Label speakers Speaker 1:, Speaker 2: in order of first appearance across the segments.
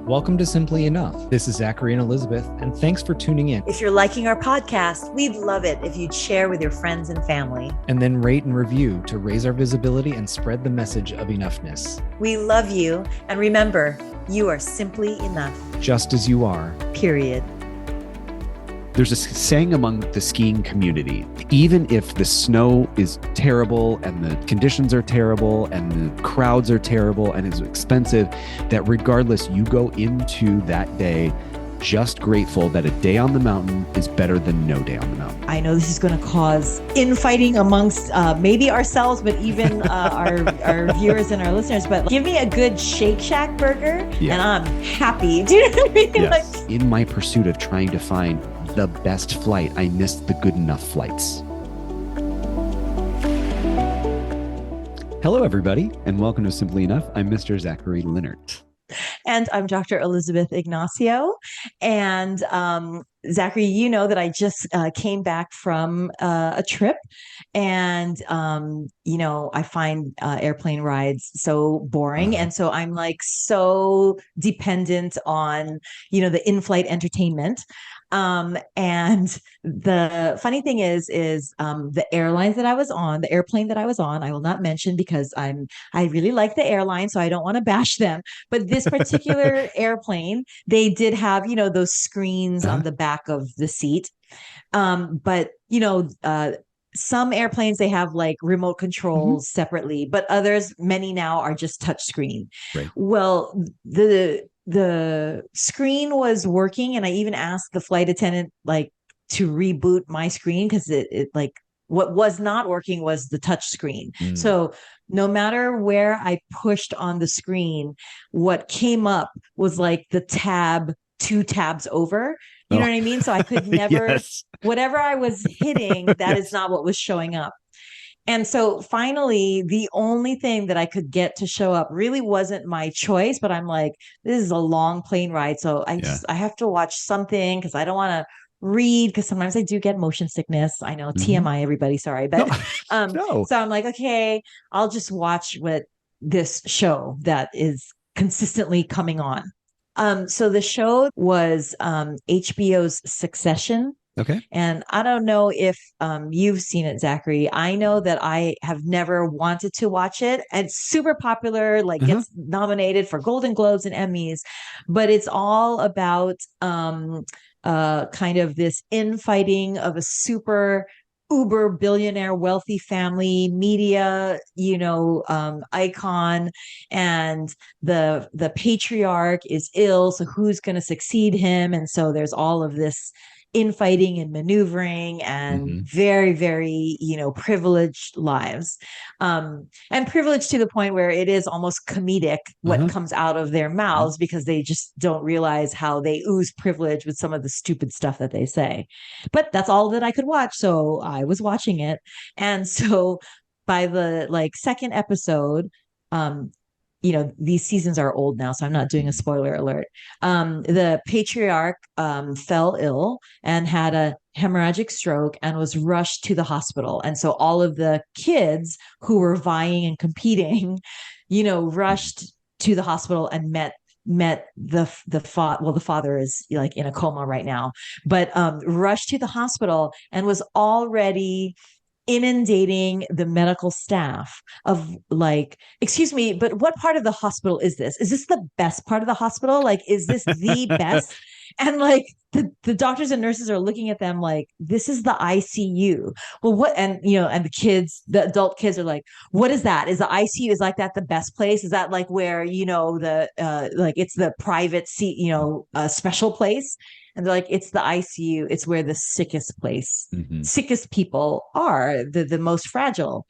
Speaker 1: Welcome to Simply Enough. This is Zachary and Elizabeth, and thanks for tuning in.
Speaker 2: If you're liking our podcast, we'd love it if you'd share with your friends and family.
Speaker 1: And then rate and review to raise our visibility and spread the message of enoughness.
Speaker 2: We love you, and remember, you are simply enough.
Speaker 1: Just as you are.
Speaker 2: Period.
Speaker 3: There's a saying among the skiing community, even if the snow is terrible and the conditions are terrible and the crowds are terrible and it's expensive, that regardless, you go into that day just grateful that a day on the mountain is better than no day on the mountain.
Speaker 2: I know this is going to cause infighting amongst maybe ourselves, but even our viewers and our listeners. But give me a good Shake Shack burger and I'm happy. Do you know what I mean?
Speaker 3: Yes. In my pursuit of trying to find the best flight, I missed the good enough flights. Hello, everybody, and welcome to Simply Enough. I'm Mr. Zachary Leonard.
Speaker 2: And I'm Dr. Elizabeth Ignacio. And Zachary, you know that I just came back from a trip. And, I find airplane rides so boring. And so I'm like so dependent on, the in-flight entertainment. And the funny thing is the airlines that I was on, the airplane that I was on, I will not mention because I really like the airline, so I don't want to bash them. But this particular airplane, they did have, those screens on the back of the seat. But some airplanes, they have like remote controls separately, but others, many now are just touch screen.
Speaker 3: Right.
Speaker 2: Well, the screen was working, and I even asked the flight attendant to reboot my screen because it what was not working was the touch screen. So no matter where I pushed on the screen, what came up was like the tab 2 tabs over. You know what I mean? So I could never, whatever I was hitting, that is not what was showing up. And so finally, the only thing that I could get to show up really wasn't my choice, but I'm like, this is a long plane ride. So I have to watch something because I don't want to read, because sometimes I do get motion sickness. I know, TMI, everybody, sorry. But
Speaker 3: No.
Speaker 2: So I'm like, okay, I'll just watch this show that is consistently coming on. So the show was HBO's Succession.
Speaker 3: Okay.
Speaker 2: And I don't know if you've seen it, Zachary. I know that I have never wanted to watch it. And it's super popular, gets nominated for Golden Globes and Emmys, but it's all about kind of this infighting of a super uber billionaire wealthy family, media, icon, and the patriarch is ill. So who's going to succeed him? And so there's all of this infighting and maneuvering and very, very, privileged lives. And privileged to the point where it is almost comedic what comes out of their mouths, because they just don't realize how they ooze privilege with some of the stupid stuff that they say. But that's all that I could watch. So I was watching it. And so by the second episode, these seasons are old now, so I'm not doing a spoiler alert. The patriarch fell ill and had a hemorrhagic stroke and was rushed to the hospital. And so all of the kids who were vying and competing, rushed to the hospital and met the father is in a coma right now, but rushed to the hospital and was already inundating the medical staff of excuse me, but what part of the hospital is this? Is this the best part of the hospital? Is this the best? And the doctors and nurses are looking at them like, this is the ICU. Well, what? And and the adult kids are like, what is that? Is the ICU, is that the best place? Is that where the it's the private seat, special place? And they're like, it's the ICU. It's where the sickest place, sickest people are, the most fragile.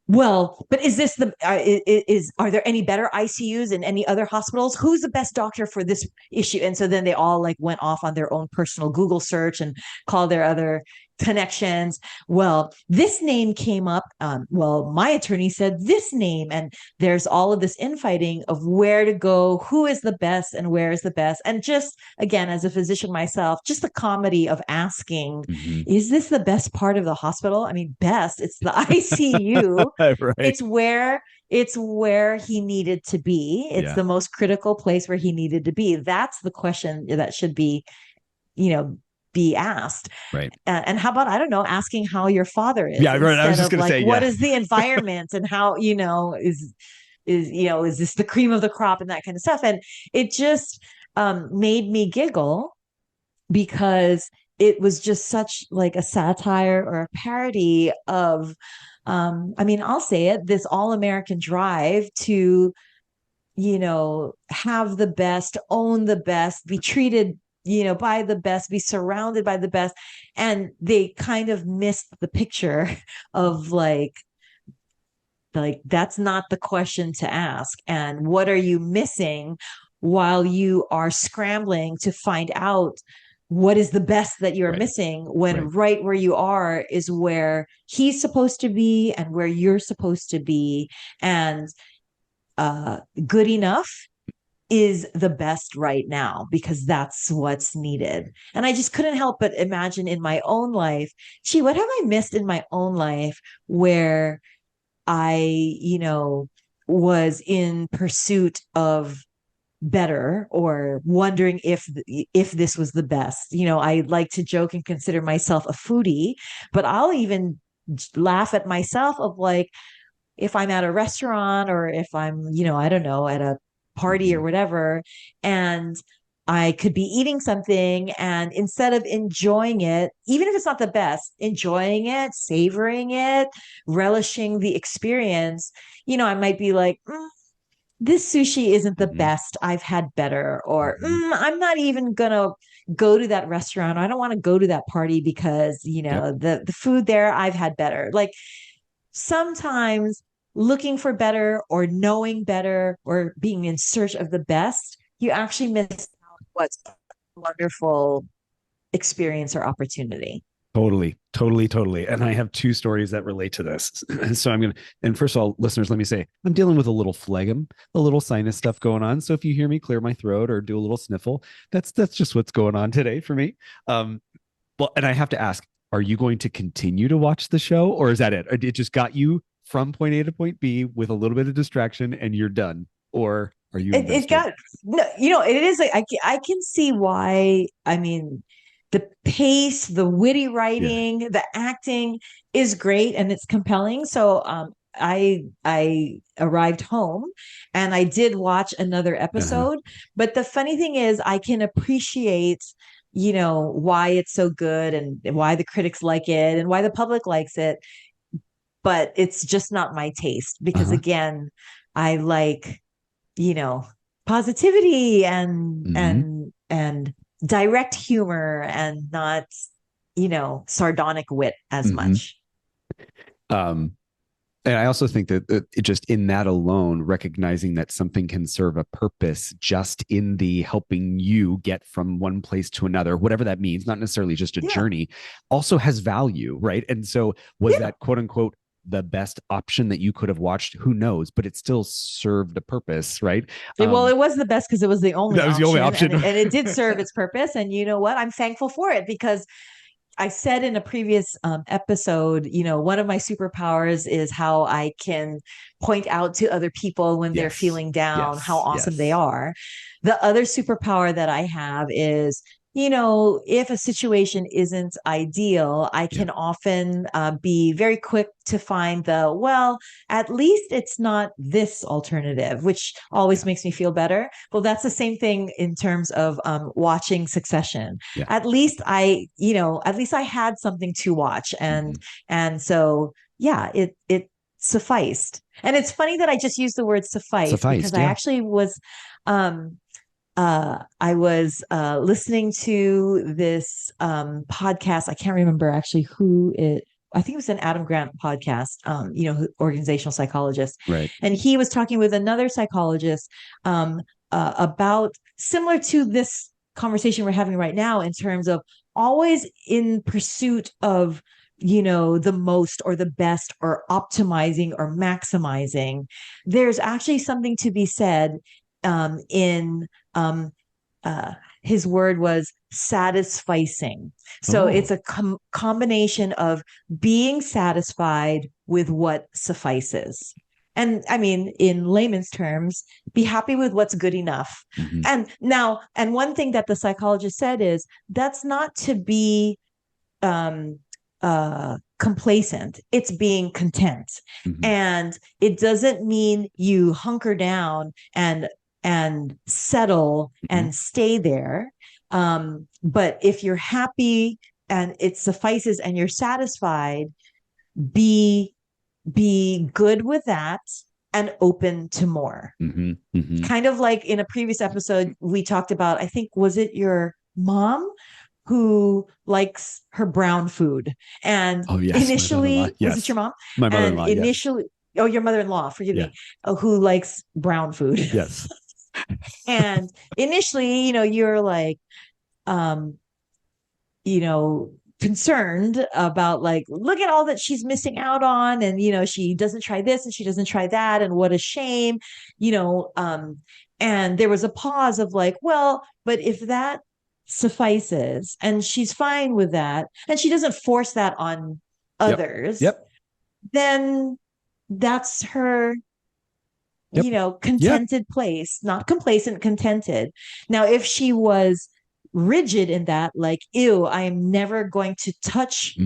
Speaker 2: Well, but is this are there any better ICUs in any other hospitals? Who's the best doctor for this issue? And so then they all went off on their own personal Google search and called their other connections. Well, this name came up. My attorney said this name, and there's all of this infighting of where to go, who is the best and where is the best. And just, again, as a physician myself, just the comedy of asking, is this the best part of the hospital? I mean, best, it's the ICU.
Speaker 3: Right.
Speaker 2: It's where it's where he needed to be. It's the most critical place where he needed to be. That's the question that should be, be asked.
Speaker 3: Right.
Speaker 2: And how about, I don't know, asking how your father is,
Speaker 3: Yeah, right. I was just going to say,
Speaker 2: what is the environment and how, is this the cream of the crop and that kind of stuff. And it just made me giggle because it was just such like a satire or a parody of, I'll say it, this all-American drive to, have the best, own the best, be treated, by the best, be surrounded by the best. And they kind of missed the picture of like that's not the question to ask. And what are you missing while you are scrambling to find out what is the best that you're missing, when right where you are is where he's supposed to be and where you're supposed to be. And good enough is the best right now because that's what's needed. And I just couldn't help but imagine in my own life, gee, what have I missed in my own life where I, was in pursuit of better or wondering if this was the best. I like to joke and consider myself a foodie, but I'll even laugh at myself of like, if I'm at a restaurant or if I'm, I don't know, at a party or whatever, and I could be eating something, and instead of enjoying it, even if it's not the best, enjoying it, savoring it, relishing the experience, I might be like, this sushi isn't the best. I've had better. Or I'm not even going to go to that restaurant. I don't want to go to that party because, the food there, I've had better. Like sometimes looking for better or knowing better or being in search of the best, you actually miss out what's a wonderful experience or opportunity.
Speaker 3: Totally. And I have two stories that relate to this. So and first of all, listeners, let me say, I'm dealing with a little phlegm, a little sinus stuff going on. So if you hear me clear my throat or do a little sniffle, that's just what's going on today for me. And I have to ask, are you going to continue to watch the show, or is that it? It just got you from point A to point B with a little bit of distraction and you're done? Or are you?
Speaker 2: It got, no, it is like, I can see why. The pace, the witty writing, the acting is great and it's compelling. So I arrived home and I did watch another episode. But the funny thing is I can appreciate, why it's so good and why the critics like it and why the public likes it. But it's just not my taste because again, I like, positivity and direct humor and not, sardonic wit as much.
Speaker 3: And I also think that it just in that alone, recognizing that something can serve a purpose just in the helping you get from one place to another, whatever that means, not necessarily just a journey, also has value, right? And so was that quote unquote the best option that you could have watched? Who knows? But it still served a purpose, right?
Speaker 2: Well, it was the best because it was the only
Speaker 3: option. That was the only option.
Speaker 2: And it did serve its purpose. And you know what? I'm thankful for it because I said in a previous episode, one of my superpowers is how I can point out to other people when they're feeling down, how awesome they are. The other superpower that I have is, if a situation isn't ideal, I can often be very quick to find at least it's not this alternative, which always makes me feel better. Well, that's the same thing in terms of watching Succession. At least I had something to watch. And so, it sufficed. And it's funny that I just used the word suffice because I actually was, I was listening to this podcast. I can't remember actually I think it was an Adam Grant podcast, organizational psychologist.
Speaker 3: Right.
Speaker 2: And he was talking with another psychologist about similar to this conversation we're having right now in terms of always in pursuit of, the most or the best or optimizing or maximizing. There's actually something to be said his word was satisficing. So it's a combination of being satisfied with what suffices. And I mean, in layman's terms, be happy with what's good enough. And one thing that the psychologist said is that's not to be complacent, it's being content. And it doesn't mean you hunker down and settle and stay there. But if you're happy and it suffices and you're satisfied, be good with that and open to more. Kind of like in a previous episode, we talked about, I think, was it your mom who likes her brown food? And initially, was it your mom?
Speaker 3: My mother-in-law.
Speaker 2: And initially, your mother-in-law, forgive me, who likes brown food.
Speaker 3: Yes.
Speaker 2: And initially, you're like, concerned about like, look at all that she's missing out on. And, she doesn't try this and she doesn't try that. And what a shame, and there was a pause of like, well, but if that suffices and she's fine with that and she doesn't force that on others, then that's her, contented place, not complacent, contented. Now, if she was rigid in that, like, ew, I'm never going to touch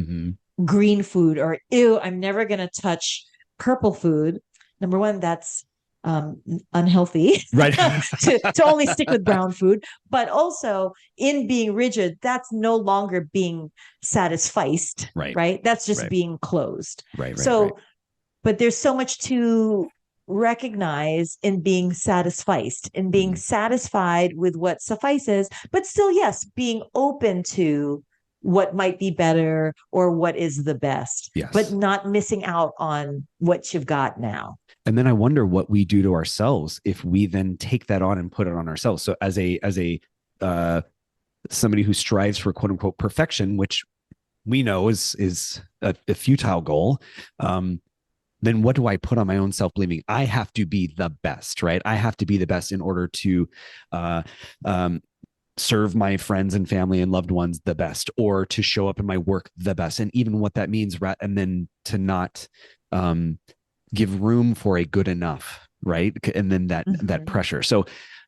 Speaker 2: green food, or ew, I'm never going to touch purple food. Number one, that's unhealthy,
Speaker 3: right?
Speaker 2: to only stick with brown food. But also in being rigid, that's no longer being satisficed, right? That's just being closed.
Speaker 3: Right.
Speaker 2: So, but there's so much to recognize in being satisfied with what suffices, but still, yes, being open to what might be better or what is the best, but not missing out on what you've got now.
Speaker 3: And then I wonder what we do to ourselves if we then take that on and put it on ourselves. So as a somebody who strives for quote unquote perfection, which we know is a futile goal, then what do I put on my own self-blaming? I have to be the best, right? I have to be the best in order to serve my friends and family and loved ones the best, or to show up in my work the best. And even what that means, and then to not give room for a good enough, right? And then that pressure. So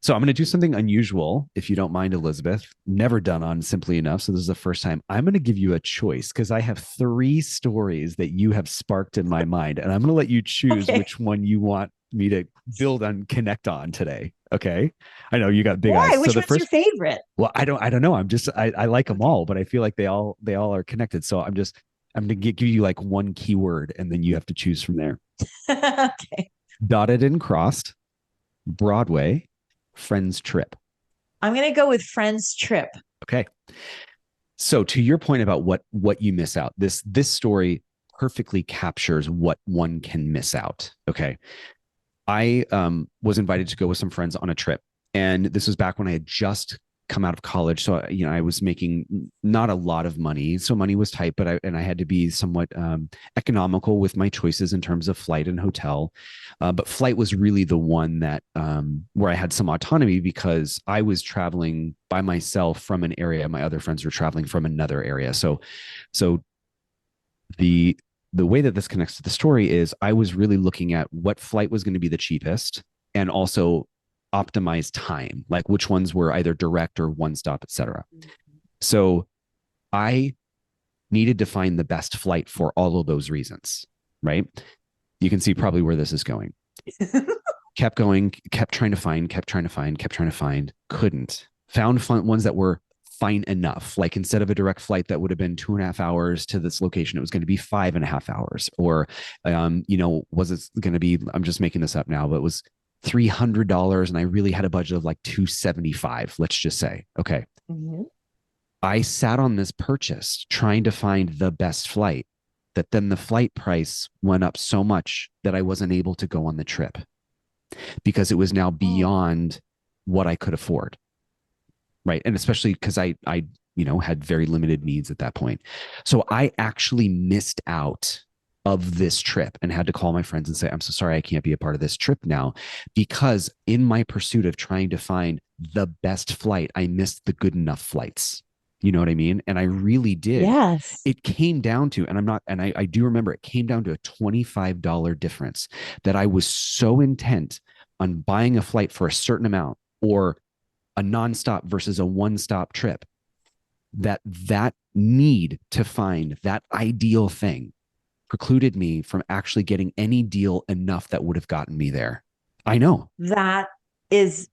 Speaker 3: I'm going to do something unusual, if you don't mind, Elizabeth. Never done on Simply Enough. So this is the first time. I'm going to give you a choice because I have 3 stories that you have sparked in my mind, and I'm going to let you choose which one you want me to build on, connect on today. Okay. I know you got big eyes.
Speaker 2: Which one's your favorite?
Speaker 3: Well, I don't know. I like them all, but I feel like they all are connected. So I'm going to give you like one keyword and then you have to choose from there.
Speaker 2: Okay.
Speaker 3: Dotted and crossed, Broadway, Friends trip.
Speaker 2: I'm going to go with Friends trip.
Speaker 3: Okay. So to your point about what you miss out, this story perfectly captures what one can miss out. Okay. I was invited to go with some friends on a trip, and this was back when I had just come out of college. So, I was making not a lot of money. So money was tight, but I had to be somewhat economical with my choices in terms of flight and hotel. But flight was really the one that where I had some autonomy because I was traveling by myself from an area. My other friends were traveling from another area. So the way that this connects to the story is I was really looking at what flight was going to be the cheapest, and also optimize time, like which ones were either direct or one stop, etc. So I needed to find the best flight for all of those reasons, right? You can see probably where this is going. Kept going, kept trying to find, couldn't. Found ones that were fine enough. Like instead of a direct flight that would have been 2.5 hours to this location, it was going to be 5.5 hours. Or, was it going to be, I'm just making this up now, but it was $300 and I really had a budget of like $275, let's just say. Okay. I sat on this purchase trying to find the best flight, that then the flight price went up so much that I wasn't able to go on the trip because it was now beyond what I could afford. Right. And especially because I had very limited needs at that point. So I actually missed out of this trip and had to call my friends and say, I'm so sorry, I can't be a part of this trip now, because in my pursuit of trying to find the best flight, I missed the good enough flights. You know what I mean? And I really did.
Speaker 2: Yes.
Speaker 3: It came down to, and I do remember it came down to a $25 difference that I was so intent on buying a flight for a certain amount or a nonstop versus a one-stop trip, that need to find that ideal thing precluded me from actually getting any deal enough that would have gotten me there. I know.
Speaker 2: That is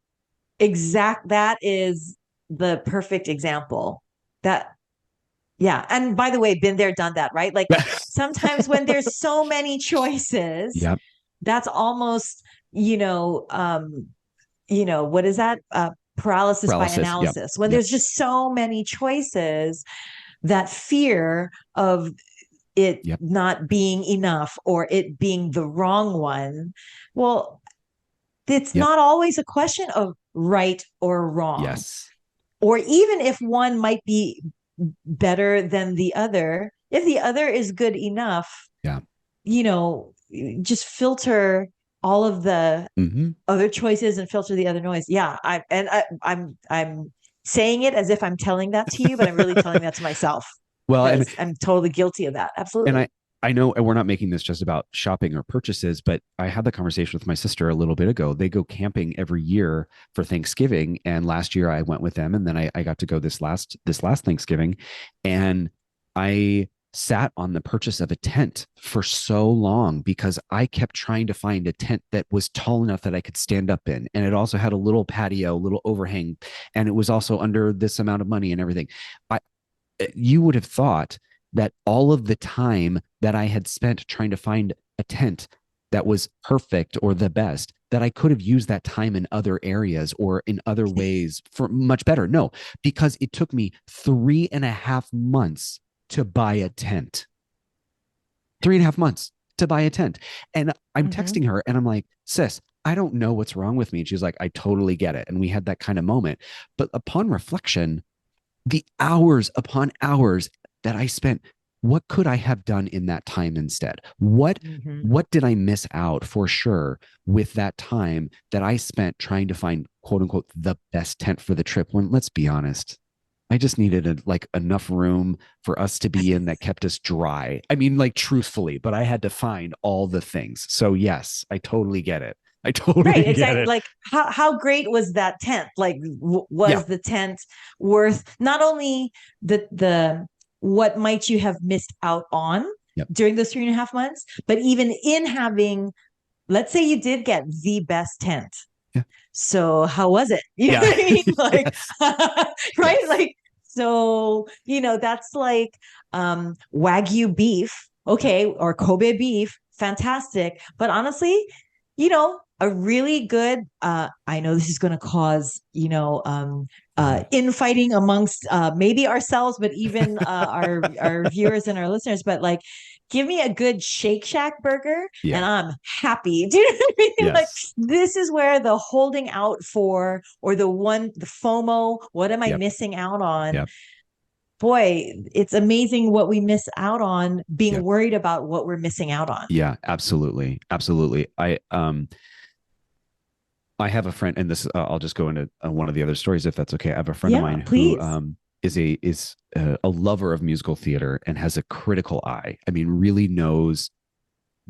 Speaker 2: the perfect example. Yeah. And by the way, been there, done that, right? Like sometimes when there's so many choices,
Speaker 3: Yep.
Speaker 2: that's almost, what is that? Paralysis by analysis.
Speaker 3: Yep.
Speaker 2: When there's just so many choices, that fear of it not being enough or it being the wrong one. Well, it's not always a question of right or wrong.
Speaker 3: Yes.
Speaker 2: Or even if one might be better than the other, if the other is good enough, just filter all of the other choices and filter the other noise. Yeah. I'm saying it as if I'm telling that to you, but I'm really telling that to myself. Well, and I'm totally guilty of that. Absolutely.
Speaker 3: And I know we're not making this just about shopping or purchases, but I had the conversation with my sister a little bit ago. They go camping every year for Thanksgiving. And last year I went with them, and then I got to go this last Thanksgiving. And I sat on the purchase of a tent for so long because I kept trying to find a tent that was tall enough that I could stand up in. And it also had a little patio, little overhang, and it was also under this amount of money and everything. You would have thought that all of the time that I had spent trying to find a tent that was perfect or the best, that I could have used that time in other areas or in other ways for much better. No, because it took me 3.5 months to buy a tent. 3.5 months to buy a tent. And I'm texting her and I'm like, sis, I don't know what's wrong with me. And she's like, I totally get it. And we had that kind of moment. But upon reflection, the hours upon hours that I spent, what could I have done in that time instead? What did I miss out for sure with that time that I spent trying to find, quote unquote, the best tent for the trip? When, let's be honest, I just needed enough room for us to be in that kept us dry. I mean, truthfully, but I had to find all the things. So yes, I totally get it. I totally get it.
Speaker 2: Like how great was that tent? Was the tent worth not only the what might you have missed out on during those 3.5 months, but even in having, let's say you did get the best tent.
Speaker 3: Yeah.
Speaker 2: So how was it? You know what I mean? Right? Yes. So, that's like Wagyu beef, okay, or Kobe beef, fantastic. But honestly, a really good, I know this is going to cause, infighting amongst maybe ourselves, but even our viewers and our listeners, but give me a good Shake Shack burger and I'm happy. Do you know what I mean?
Speaker 3: Yes.
Speaker 2: This is where the holding out for, or the FOMO, what am I missing out on?
Speaker 3: Yep.
Speaker 2: Boy, it's amazing what we miss out on being worried about what we're missing out on.
Speaker 3: Yeah, absolutely. Absolutely. I have a friend, and this I'll just go into one of the other stories if that's okay. I have a friend of mine who is a lover of musical theater and has a critical eye. I mean, really knows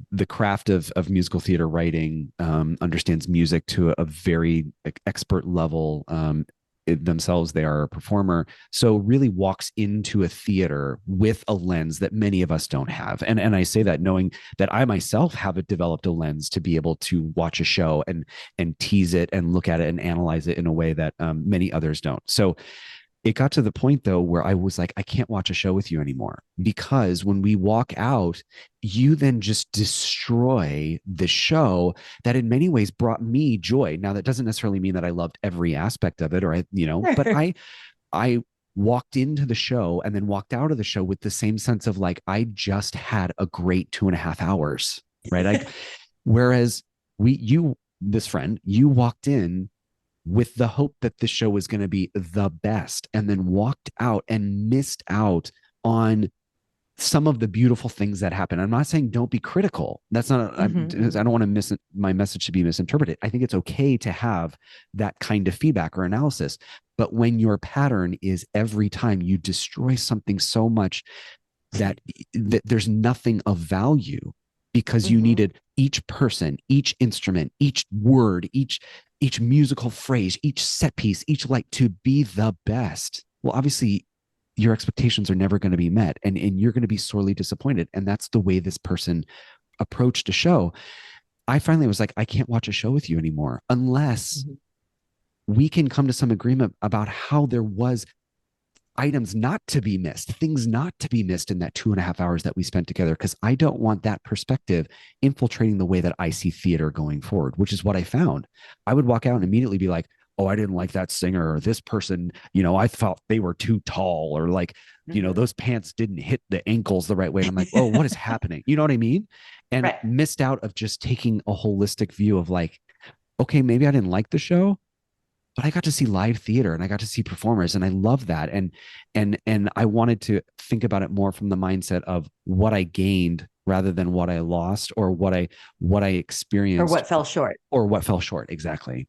Speaker 3: the craft of musical theater writing, understands music to a very expert level. Themselves, they are a performer, so really walks into a theater with a lens that many of us don't have. And I say that knowing that I myself have developed a lens to be able to watch a show and tease it and look at it and analyze it in a way that many others don't. So it got to the point though where I was like, I can't watch a show with you anymore, because when we walk out, you then just destroy the show that in many ways brought me joy. Now that doesn't necessarily mean that I loved every aspect of it, or but I walked into the show and then walked out of the show with the same sense of I just had a great 2.5 hours, right? Whereas this friend, you walked in with the hope that the show was going to be the best, and then walked out and missed out on some of the beautiful things that happen. I'm not saying don't be critical. That's not, I don't want to my message to be misinterpreted. I think it's okay to have that kind of feedback or analysis. But when your pattern is every time you destroy something so much that there's nothing of value, because you needed each person, each instrument, each word, each musical phrase, each set piece, each light to be the best. Well, obviously your expectations are never going to be met, and you're going to be sorely disappointed. And that's the way this person approached a show. I finally was like, I can't watch a show with you anymore unless we can come to some agreement about how there was items not to be missed, things not to be missed in that 2.5 hours that we spent together. Because I don't want that perspective infiltrating the way that I see theater going forward, which is what I found. I would walk out and immediately be like, oh, I didn't like that singer, or this person, I thought they were too tall, or like, those pants didn't hit the ankles the right way. And I'm like, oh, what is happening? You know what I mean? And missed out of just taking a holistic view of like, okay, maybe I didn't like the show, but I got to see live theater and I got to see performers, and I love that. And I wanted to think about it more from the mindset of what I gained rather than what I lost, or what I experienced,
Speaker 2: or what fell short.
Speaker 3: Exactly.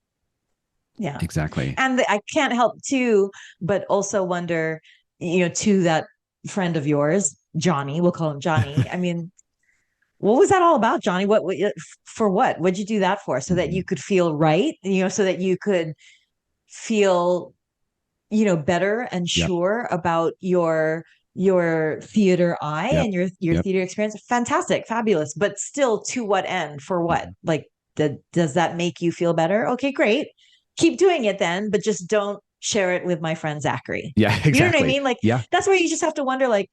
Speaker 2: Yeah,
Speaker 3: exactly.
Speaker 2: And I can't help too, but also wonder, to that friend of yours, Johnny, we'll call him Johnny. I mean, what was that all about, Johnny? What for? What'd you do that for? So that you could feel right, so that you could feel, better and sure about your theater eye and your theater experience. Fantastic, fabulous. But still, to what end? For what? Like, does that make you feel better? Okay, great. Keep doing it then, but just don't share it with my friend Zachary.
Speaker 3: Yeah, exactly.
Speaker 2: You know what I mean? Like, that's where you just have to wonder, like,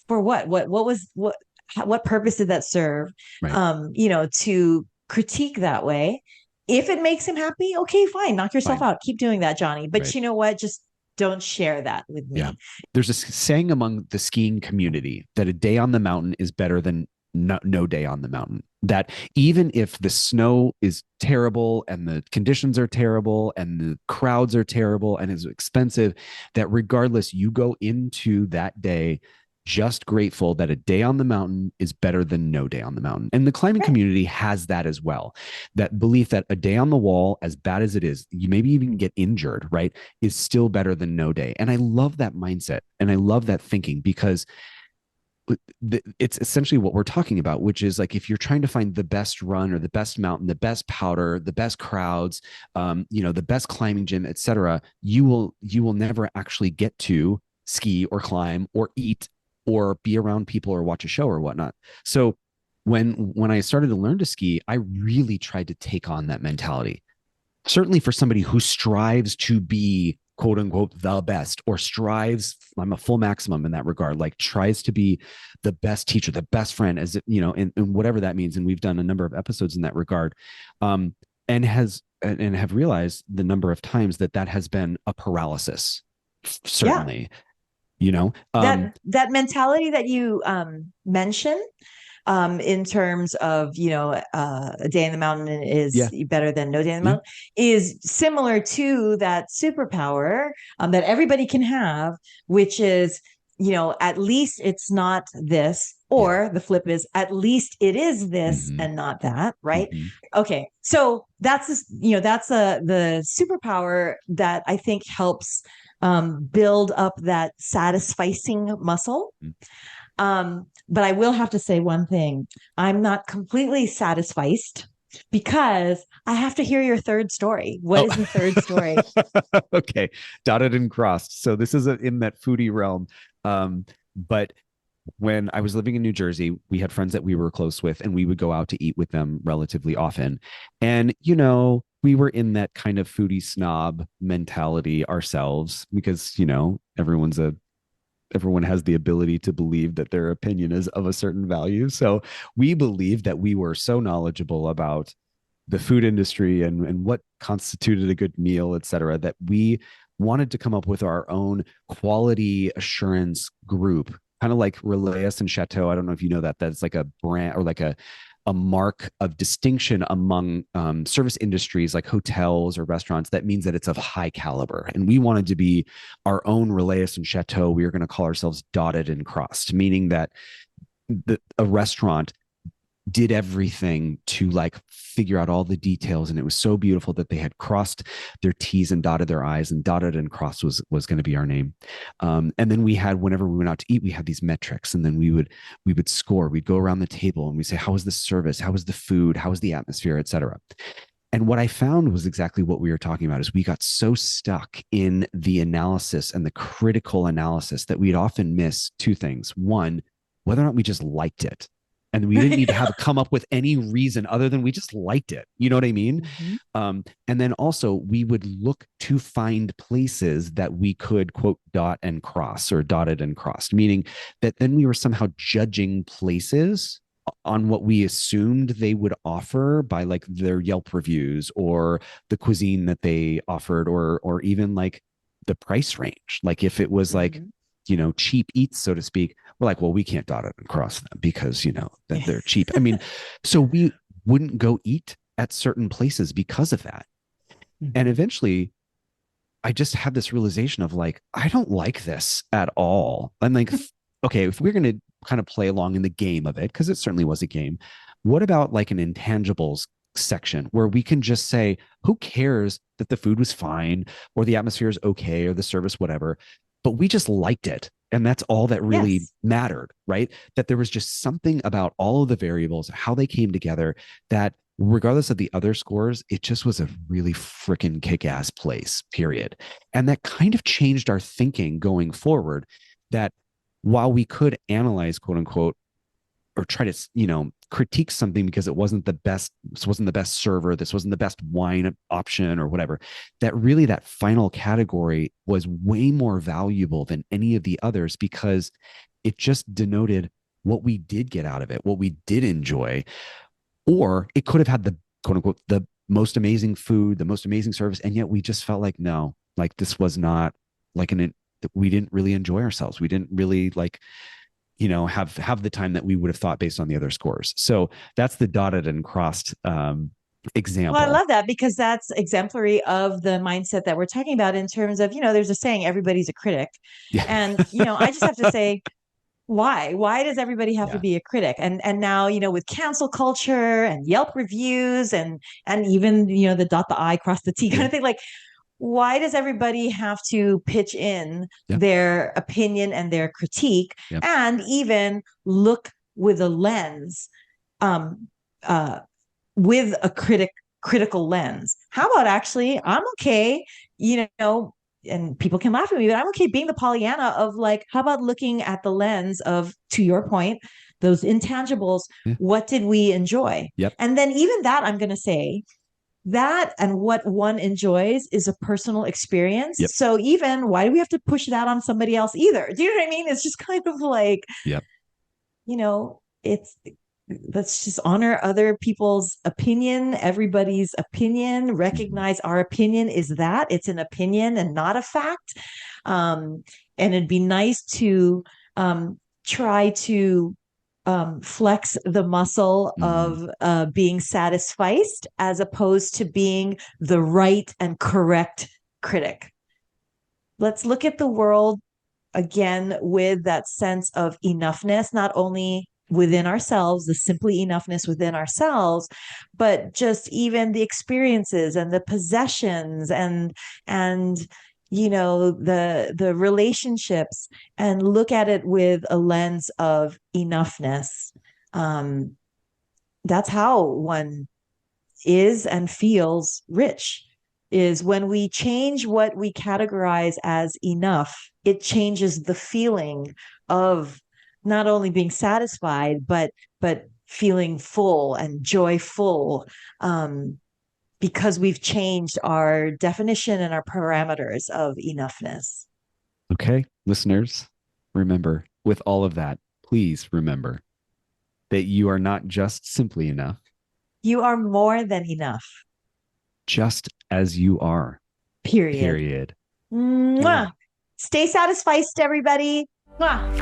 Speaker 2: for what? What purpose did that serve?
Speaker 3: Right.
Speaker 2: To critique that way. If it makes him happy, okay, fine. Knock yourself out. Keep doing that, Johnny. But you know what? Just don't share that with me.
Speaker 3: Yeah. There's a saying among the skiing community that a day on the mountain is better than no day on the mountain. That even if the snow is terrible and the conditions are terrible and the crowds are terrible and it's expensive, that regardless, you go into that day just grateful that a day on the mountain is better than no day on the mountain. And the climbing community has that as well. That belief that a day on the wall, as bad as it is, you maybe even get injured, right, is still better than no day. And I love that mindset. And I love that thinking, because it's essentially what we're talking about, which is like, if you're trying to find the best run or the best mountain, the best powder, the best crowds, the best climbing gym, etc., you will never actually get to ski or climb or eat or be around people or watch a show or whatnot. So when I started to learn to ski, I really tried to take on that mentality. Certainly for somebody who strives to be quote unquote the best, or strives, I'm a full maximum in that regard, like tries to be the best teacher, the best friend, as it, and whatever that means. And we've done a number of episodes in that regard, and have realized the number of times that has been a paralysis, certainly.
Speaker 2: That mentality that you mentioned, in terms of, a day in the mountain is better than no day in the mountain, is similar to that superpower that everybody can have, which is, at least it's not this, or the flip is, at least it is this and not that, right? Okay, so that's the superpower that I think helps build up that satisficing muscle. But I will have to say one thing. I'm not completely satisfied, because I have to hear your third story. What is the third story?
Speaker 3: Okay. Dotted and crossed. So this is in that foodie realm. But when I was living in New Jersey, we had friends that we were close with, and we would go out to eat with them relatively often. And, we were in that kind of foodie snob mentality ourselves, because, everyone has the ability to believe that their opinion is of a certain value. So we believed that we were so knowledgeable about the food industry and what constituted a good meal, et cetera, that we wanted to come up with our own quality assurance group, kind of like Relais and Chateau. I don't know if you know that. That's like a brand, or like a a mark of distinction among service industries like hotels or restaurants, that means that it's of high caliber. And we wanted to be our own Relais and Chateau. We were going to call ourselves dotted and crossed, meaning that a restaurant did everything to like figure out all the details, and it was so beautiful that they had crossed their T's and dotted their I's, and dotted and crossed was going to be our name. And then we had, whenever we went out to eat, we had these metrics, and then we would score. We'd go around the table and we say, how was the service, how was the food, how was the atmosphere, etc. And what I found was exactly what we were talking about, is we got so stuck in the analysis and the critical analysis that we'd often miss two things. One, whether or not we just liked it. And we didn't need to have come up with any reason other than we just liked it. You know what I mean? And then also we would look to find places that we could, quote, dot and cross, or dotted and crossed, meaning that then we were somehow judging places on what we assumed they would offer by like their Yelp reviews or the cuisine that they offered, or even like the price range. Like if it was like, you know, cheap eats, so to speak, we're like, well, we can't dot it and cross them because, you know, that they're cheap. I mean, so we wouldn't go eat at certain places because of that. And eventually I just had this realization of like, I don't like this at all. I'm like, okay, if we're going to kind of play along in the game of it, because it certainly was a game, what about like an intangibles section where we can just say, who cares that the food was fine or the atmosphere is okay or the service, whatever, but we just liked it. And that's all that really mattered, right? That there was just something about all of the variables, how they came together, that regardless of the other scores, it just was a really freaking kick-ass place, period. And that kind of changed our thinking going forward, that while we could analyze, quote unquote, or try to, you know, critique something because it wasn't the best, this wasn't the best server, this wasn't the best wine option or whatever, that really that final category was way more valuable than any of the others, because it just denoted what we did get out of it, what we did enjoy. Or it could have had the, quote unquote, the most amazing food, the most amazing service, and yet we just felt like, no, like this was not like we didn't really enjoy ourselves. We didn't really like, you know, have the time that we would have thought based on the other scores. So that's the dotted and crossed example.
Speaker 2: Well, I love that, because that's exemplary of the mindset that we're talking about in terms of, you know, there's a saying, everybody's a critic.
Speaker 3: Yeah.
Speaker 2: And, you know, I just have to say, why does everybody have to be a critic? And now, you know, with cancel culture and Yelp reviews and even, you know, the dot the I cross the T kind of thing, like, why does everybody have to pitch in their opinion and their critique and even look with a lens, with a critical lens? How about actually, I'm okay, you know, and people can laugh at me, but I'm okay being the Pollyanna of like, how about looking at the lens of, to your point, those intangibles, what did we enjoy? And then even that, I'm going to say, that and what one enjoys is a personal experience. So even, why do we have to push that on somebody else either? Do you know what I mean? It's just kind of like, you know, let's just honor other people's opinion, everybody's opinion, recognize our opinion is that it's an opinion and not a fact. And it'd be nice to try to flex the muscle of being satisficed, as opposed to being the right and correct critic. Let's look at the world again with that sense of enoughness, not only within ourselves, the simply enoughness within ourselves, but just even the experiences and the possessions and you know, the relationships, and look at it with a lens of enoughness. That's how one is and feels rich, is when we change what we categorize as enough, it changes the feeling of not only being satisfied, but feeling full and joyful, because we've changed our definition and our parameters of enoughness.
Speaker 3: Okay, listeners, remember, with all of that, please remember that you are not just simply enough.
Speaker 2: You are more than enough.
Speaker 3: Just as you are.
Speaker 2: Period. Mwah. Stay satisficed, everybody. Mwah.